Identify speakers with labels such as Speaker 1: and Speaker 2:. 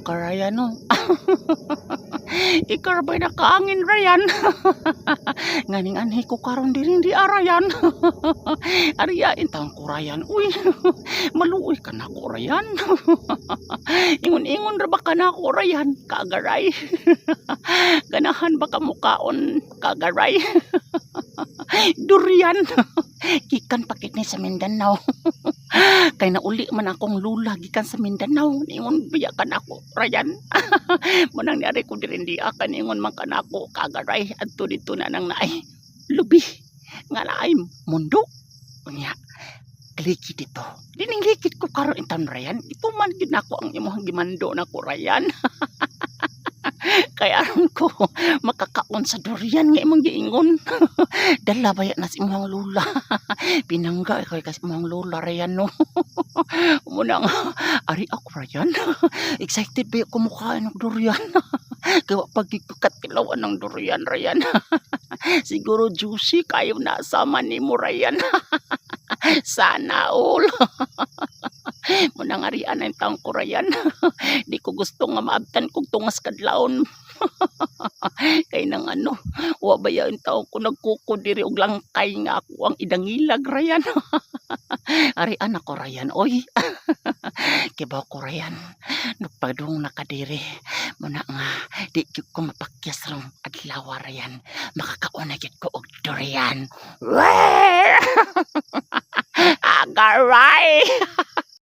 Speaker 1: ka Ryan no. Ikaw ba'y nakaangin Ryan? Nganing anhi ko karon diri di Ryan. Ariyain taon ko Ryan. Uy, maluoy ka na ko Ryan. Ingon-ingon ra ba ka na ko Ryan? Kagaray. Ganahan ba ka mukaon kagaray? Durian. Gikan pakit ni sa Mindanao. Kay nauli man akong lula gikan sa Mindanao. Ingon biya ka na ko Ryan. Manang niari ko diri di akan ingon man ka na ko kagaray adto dito na nang naay lubi nga naay mundo. Unya likit dito. Dining likit ko karon intan Ryan. Ito man gid nako ang imong gimando nako Ryan. Kaya aron ko makakaon sa durian nga imong giingon. Dala baya na si imong lula. Pinangga kay kasi imong lula Ryan no. Muna nga ari ako Ryan. Excited ba ko mukhaan ng durian. Kaya pag ikatilawan ng durian Ryan. Siguro juicy kayo na sama ni mo Ryan. Sana all. Muna nga riyan ang taong ko Ryan. Di ko gusto nga maabtan kong tungas kadlaon. Kay nang ano, wa ba yung taong ko nagkuko diri og langkay nga ako ang idangilag Ryan. Arian ako Ryan, oy. Kibaw ko Ryan, nagpadung nakadiri. Muna nga, di ko mapakyas rong adlaw Ryan. Makakauna gid ko og durian. Agaray!